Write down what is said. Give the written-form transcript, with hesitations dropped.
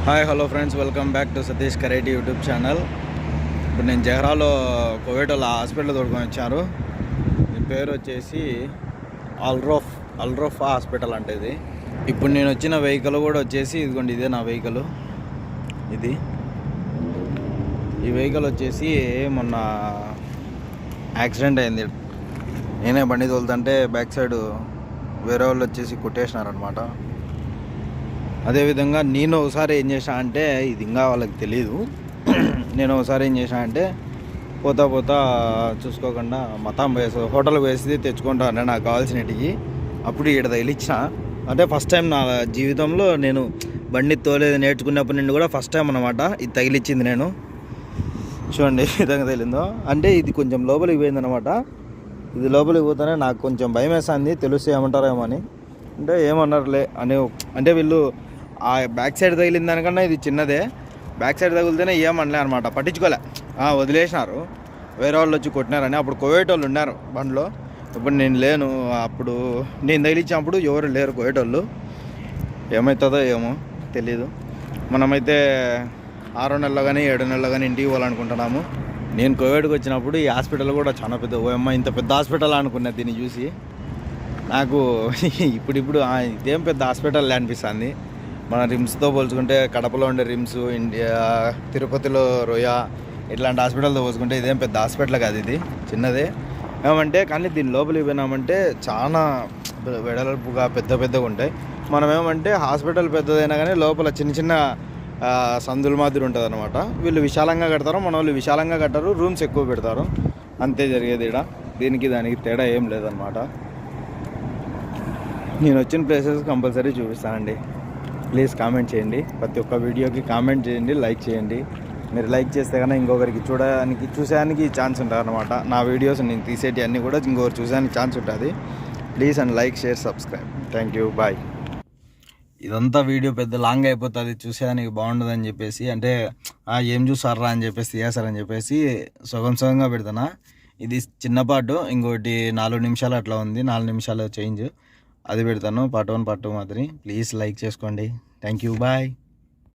Hi hello friends, welcome back to Satish Kareti YouTube channel. ఇప్పుడు నేను జహరాలో కోవేటోలో hospital తోడుకొని వచ్చారు. ఈ పేరు వచ్చేసి అల్రోఫ్ హాస్పిటల్ అంటే ఇది. ఇప్పుడు నేను వచ్చిన వెహికల్ కూడా వచ్చేసి ఇదిగోండి, ఇదే నా వెహికల్. ఇది ఈ వెహికల్ వచ్చేసి మొన్న యాక్సిడెంట్ అయింది. నేనే బండి తోలుతుంటే బ్యాక్ సైడ్ వేరే వాళ్ళు వచ్చేసి కొట్టేసినారనమాట. అదేవిధంగా నేను ఒకసారి ఏం చేశా అంటే, ఇది ఇంకా వాళ్ళకి తెలీదు, నేను ఒకసారి ఏం చేశా అంటే పోతా చూసుకోకుండా మతం వేసి హోటల్కి వేసి తెచ్చుకుంటాను నాకు కావాల్సినవి. అప్పుడు ఈడ తగిలిచ్చిన, అంటే ఫస్ట్ టైం నా జీవితంలో నేను బండి తోలేదు నేర్చుకున్నప్పటి నుండి కూడా ఫస్ట్ టైం అనమాట ఇది తగిలిచ్చింది. నేను చూడండి ఏ విధంగా తగిలిందో. అంటే ఇది కొంచెం లోపలికి పోయిందనమాట. ఇది లోపలికి పోతేనే నాకు కొంచెం భయం వేస్తుంది, తెలుస్తే ఏమంటారేమో అని. అంటే ఏమన్నారులే అని, అంటే వీళ్ళు ఆ బ్యాక్ సైడ్ తగిలిన దానికన్నా ఇది చిన్నదే, బ్యాక్ సైడ్ తగిలితేనే ఏమనలే అనమాట, పట్టించుకోలే, వదిలేసినారు. వేరే వాళ్ళు వచ్చి కొట్టినారని. అప్పుడు కోవేటోళ్ళు ఉన్నారు బండిలో, ఇప్పుడు నేను లేను. అప్పుడు నేను తగిలించినప్పుడు ఎవరు లేరు కోవేటోళ్ళు. ఏమవుతుందో ఏమో తెలీదు. మనమైతే 6 నెలలు కానీ 7 నెలలు కానీ ఇంటికి పోవాలనుకుంటున్నాము. నేను కోవిడ్కి వచ్చినప్పుడు ఈ హాస్పిటల్ కూడా చాలా పెద్ద, ఓయమ్మ ఇంత పెద్ద హాస్పిటల్ అనుకున్నా దీన్ని చూసి. నాకు ఇప్పుడు ఇదేం పెద్ద హాస్పిటల్ అనిపిస్తుంది. మన రిమ్స్తో పోల్చుకుంటే, కడపలో ఉండే రిమ్స్, ఇండియా తిరుపతిలో రోయా, ఇట్లాంటి హాస్పిటల్తో పోల్చుకుంటే ఇదేం పెద్ద హాస్పిటల్ కాదు, ఇది చిన్నదే ఏమంటే. కానీ దీని లోపలికి పోయినామంటే చాలా వెడల్పుగా పెద్దగా ఉంటాయి. మనం ఏమంటే హాస్పిటల్ పెద్దదైనా కానీ లోపల చిన్న సందుల మాదిరి ఉంటుంది అనమాట. వీళ్ళు విశాలంగా కడతారు, మన వాళ్ళు విశాలంగా కట్టారు, రూమ్స్ ఎక్కువ పెడతారు, అంతే జరిగేది ఇక్కడ. దీనికి దానికి తేడా ఏం లేదనమాట. నేను వచ్చిన ప్లేసెస్ కంపల్సరీ చూపిస్తానండి. ప్లీజ్ కామెంట్ చేయండి, ప్రతి ఒక్క వీడియోకి కామెంట్ చేయండి, లైక్ చేయండి. మీరు లైక్ చేస్తే కన్నా ఇంకొకరికి చూసేదానికి ఛాన్స్ ఉంటుంది అనమాట. నా వీడియోస్ నేను తీసేటి అన్నీ కూడా ఇంకొకరు చూసేదానికి ఛాన్స్ ఉంటుంది. Please and like, share, subscribe. Thank you, bye. ఇదంతా వీడియో పెద్ద లాంగ్ అయిపోతుంది, చూసేదానికి బాగుండదని చెప్పేసి, అంటే ఏం చూసారా అని చెప్పేసి తీయేస్తారని చెప్పేసి సగంగా పెడతానా. ఇది చిన్న పాటు, ఇంకోటి 4 నిమిషాలు అట్లా ఉంది, 4 నిమిషాలు చేంజ్, అది పెడతాను. పార్ట్ 1 పార్ట్ 2 మాదిరి. ప్లీజ్ లైక్ చేసుకోండి. Thank you, bye.